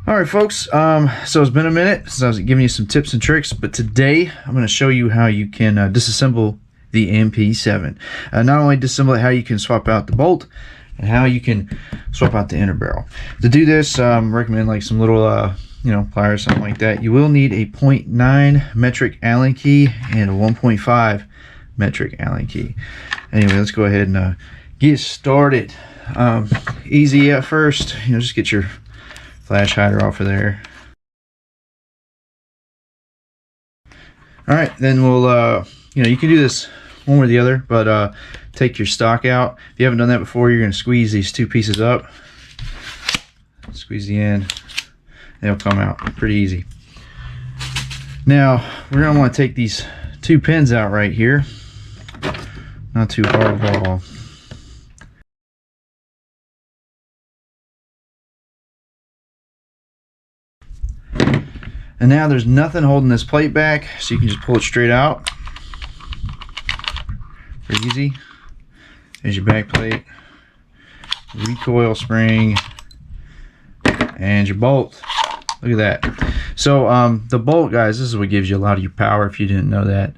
All right, folks. So it's been a minute since I was giving you some tips and tricks, but today I'm going to show you how you can disassemble the MP7. Not only disassemble it, how you can swap out the bolt and how you can swap out the inner barrel. To do this, recommend like some little, pliers, something like that. You will need a 0.9 metric Allen key and a 1.5 metric Allen key. Anyway, let's go ahead and get started. Easy at first. Just get your flash hider off of there. All right, then we'll you can do this one or the other, but take your stock out. If you haven't done that before, you're going to squeeze these two pieces up, squeeze the end, and it'll come out pretty easy. Now we're going to want to take these two pins out right here, not too hard at all. And now there's nothing holding this plate back, so you can just pull it straight out. Pretty easy. There's your back plate, recoil spring, and your bolt. Look at that. So the bolt, guys, this is what gives you a lot of your power if you didn't know that.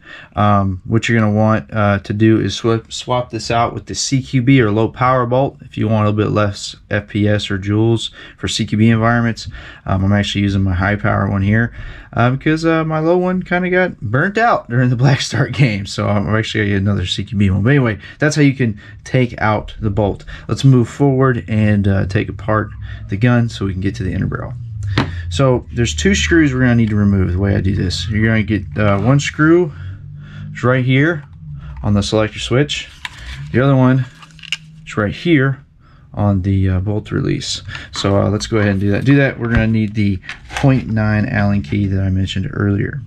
What you're going to want to do is swap this out with the CQB or low power bolt if you want a little bit less FPS or joules for CQB environments. I'm actually using my high power one here because my low one kind of got burnt out during the Black Start game. So I'm actually going to get another CQB one. But anyway, that's how you can take out the bolt. Let's move forward and take apart the gun so we can get to the inner barrel. So there's two screws we're going to need to remove the way I do this. You're going to get one screw is right here on the selector switch. The other one is right here on the bolt release. So let's go ahead and do that. We're going to need the 0.9 Allen key that I mentioned earlier.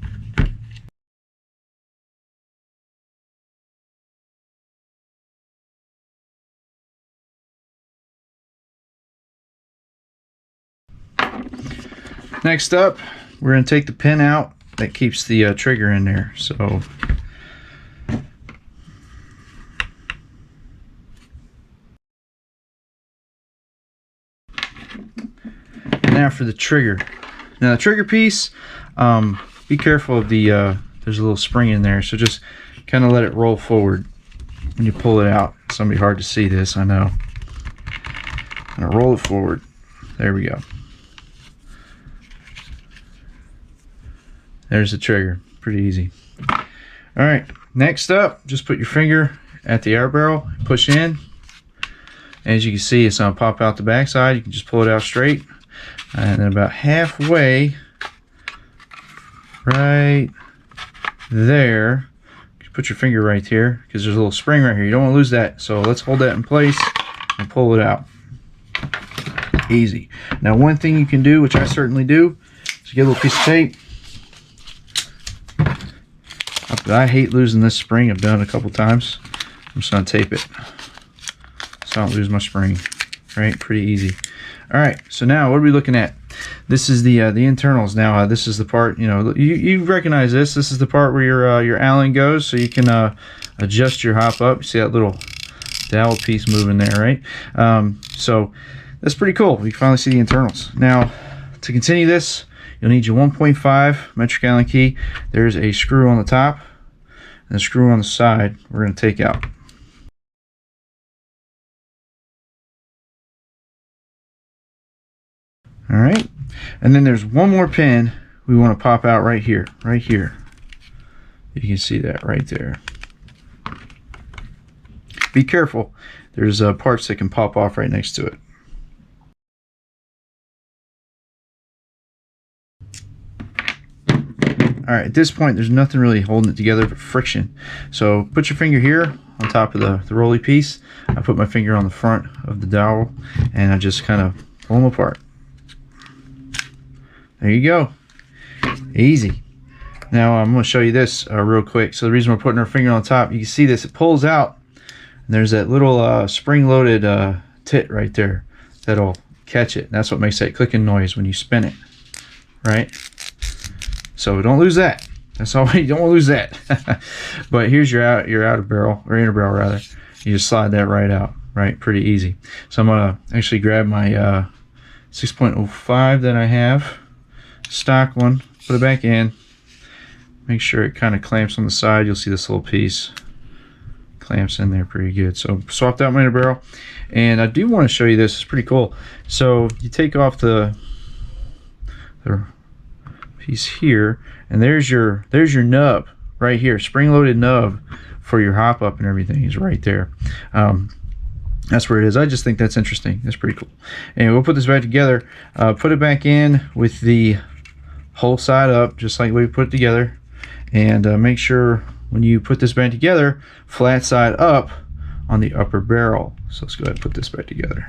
Next up, we're going to take the pin out that keeps the trigger in there. So now for the trigger. Now the trigger piece, be careful of the there's a little spring in there, so just kind of let it roll forward when you pull it out. It's going to be hard to see this, I know. I'm going to roll it forward. There we go. There's the trigger. Pretty easy. All right, next up, just put your finger at the air barrel, push in. As you can see, it's going to pop out the backside. You can just pull it out straight. And then about halfway, right there, put your finger right here because there's a little spring right here. You don't want to lose that. So let's hold that in place and pull it out. Easy. Now, one thing you can do, which I certainly do, is get a little piece of tape. I hate losing this spring. I've done it a couple times. I'm just going to tape it so I don't lose my spring. Right? Pretty easy. All right. So now what are we looking at? This is the internals. Now this is the part, you recognize this. This is the part where your Allen goes, so you can adjust your hop up. You see that little dowel piece moving there, right? So that's pretty cool. We finally see the internals. Now to continue this, you'll need your 1.5 metric Allen key. There's a screw on the top and a screw on the side we're going to take out. All right, and then there's one more pin we want to pop out right here, right here. You can see that right there. Be careful. There's parts that can pop off right next to it. All right, at this point, there's nothing really holding it together but friction. So put your finger here on top of the rolly piece. I put my finger on the front of the dowel, and I just kind of pull them apart. There you go. Easy. Now I'm going to show you this real quick. So the reason we're putting our finger on top, you can see this, it pulls out, and there's that little spring-loaded tit right there that'll catch it. That's what makes that clicking noise when you spin it, right? So don't lose that. That's all. You don't want to lose that. But here's your outer barrel, or inner barrel rather. You just slide that right out, right? Pretty easy. So I'm gonna actually grab my 6.05 that I have, stock one. Put it back in. Make sure it kind of clamps on the side. You'll see this little piece clamps in there pretty good. So swapped out my inner barrel, and I do want to show you this. It's pretty cool. So you take off the piece here, and there's your nub right here, spring-loaded nub for your hop up and everything is right there. That's where it is. I just think that's interesting. That's pretty cool. And we'll put this back together. Put it back in with the whole side up, just like we put it together. And make sure when you put this back together, flat side up on the upper barrel. So let's go ahead and put this back together.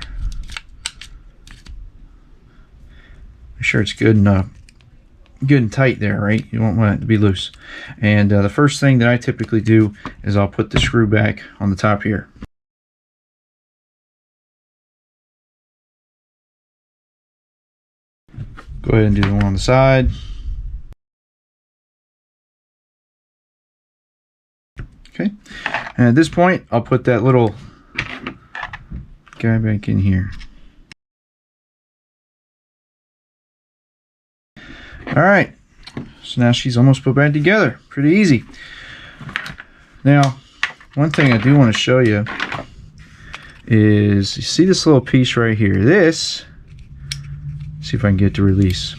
Make sure it's good and tight there, right? You don't want it to be loose. And the first thing that I typically do is I'll put the screw back on the top here. Go ahead and do the one on the side. Okay, and at this point, I'll put that little guy back in here. All right, so now she's almost put back together. Pretty easy. Now, one thing I do want to show you is, you see this little piece right here? This, see if I can get it to release.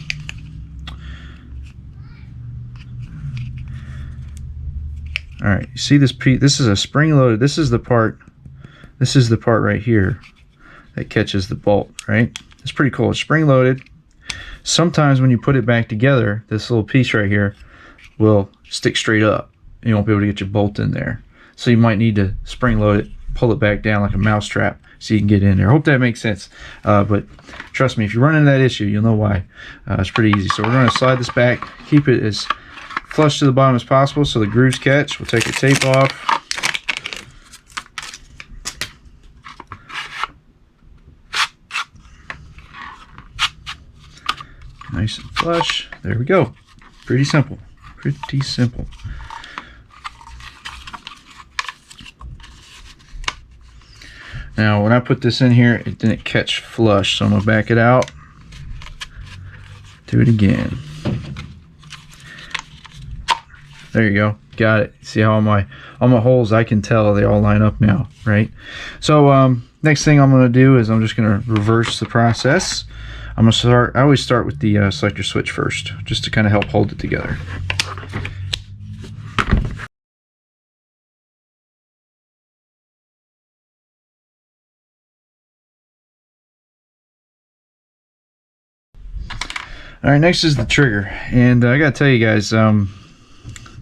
All right, you see this piece? This is a spring-loaded. This is the part right here that catches the bolt, right? It's pretty cool. It's spring-loaded. Sometimes when you put it back together, this little piece right here will stick straight up. You won't be able to get your bolt in there. So you might need to spring-load it, pull it back down like a mouse trap so you can get in there. I hope that makes sense. But trust me, if you run into that issue, you'll know why. It's pretty easy. So we're going to slide this back, keep it as flush to the bottom as possible so the grooves catch. We'll take the tape off. Nice and flush. There we go. Pretty simple. Pretty simple. Now when I put this in here, it didn't catch flush, so I'm gonna back it out. Do it again. There you go. Got it. See how all my holes, I can tell they all line up now, right? So next thing I'm going to do is I'm just going to reverse the process. I'm going to start. I always start with the selector switch first, just to kind of help hold it together. All right, next is the trigger, and I got to tell you guys.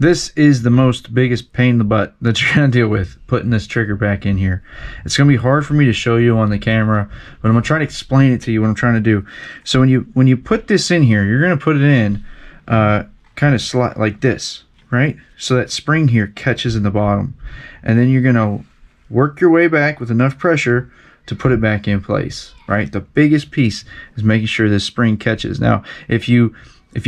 This is the biggest pain in the butt that you're going to deal with, putting this trigger back in here. It's going to be hard for me to show you on the camera, but I'm going to try to explain it to you what I'm trying to do. So when you put this in here, you're going to put it in kind of slide like this, right? So that spring here catches in the bottom. And then you're going to work your way back with enough pressure to put it back in place, right? The biggest piece is making sure this spring catches. Now, if you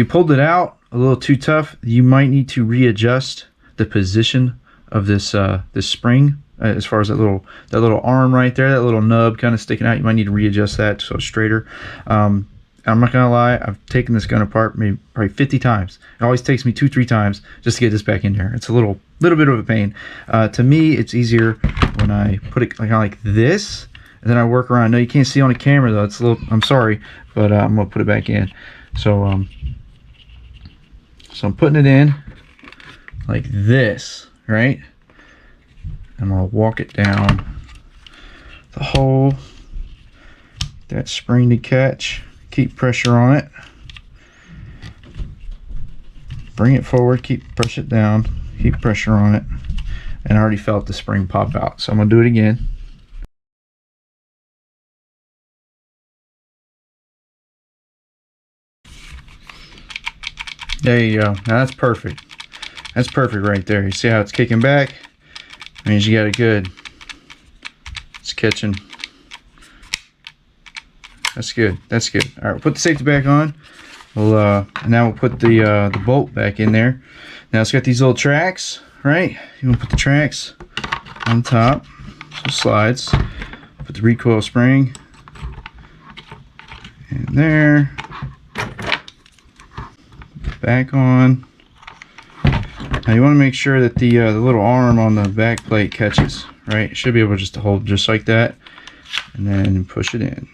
pulled it out a little too tough, you might need to readjust the position of this this spring as far as that little arm right there, that little nub kind of sticking out. You might need to readjust that so it's straighter. I'm not gonna lie, I've taken this gun apart maybe probably 50 times. It always takes me 2-3 times just to get this back in there. It's a little bit of a pain. To me, it's easier when I put it kind of like this, and then I work around. No, you can't see on the camera though. It's a little. I'm sorry, but I'm gonna put it back in. So So I'm putting it in like this, right? I'm gonna walk it down the hole, that spring to catch, keep pressure on it, bring it forward, push it down, keep pressure on it, and I already felt the spring pop out. So I'm gonna do it again. There you go. Now that's perfect. That's perfect right there. You see how it's kicking back? Means you got it good. It's catching. That's good. That's good. All right, we'll put the safety back on. We'll now we'll put the bolt back in there. Now it's got these little tracks, right? You want to put the tracks on top, so slides. Put the recoil spring, and there. Back on. Now you want to make sure that the little arm on the back plate catches, right? It should be able just to hold just like that, and then push it in.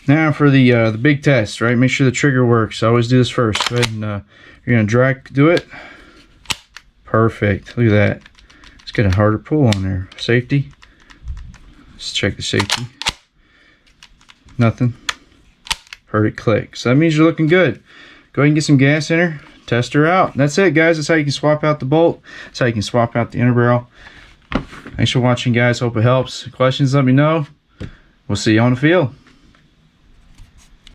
Now for the big test, right? Make sure the trigger works. I always do this first. Go ahead and you're gonna do it. Perfect. Look at that. Let's get a harder pull on there. Safety. Let's check the safety. Nothing. Heard it click. So that means you're looking good. Go ahead and get some gas in her. Test her out. And that's it, guys. That's how you can swap out the bolt. That's how you can swap out the inner barrel. Thanks for watching, guys. Hope it helps. Questions, let me know. We'll see you on the field.